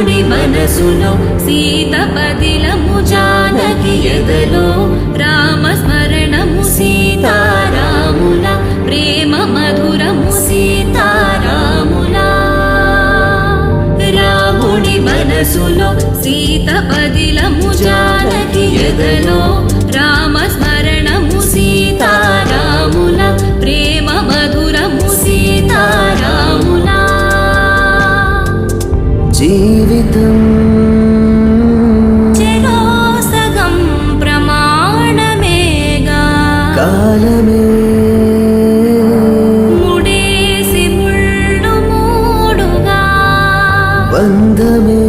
రాముడి మనసులో సీత పదిలము జానకి ఎదలో రామస్మరణము సీతారాముల ప్రేమ మధురము సీతారాముల రాముడి మనసులో సీత పదిలము జానకి ఎదలో రామస్మరణము సీతారాముల ప్రేమ మధురము సీతారాముల జీవితం చెరో సగం ప్రమాణమేగా కాలమే ముడేసి ముళ్ళు మూడుగా బంధమే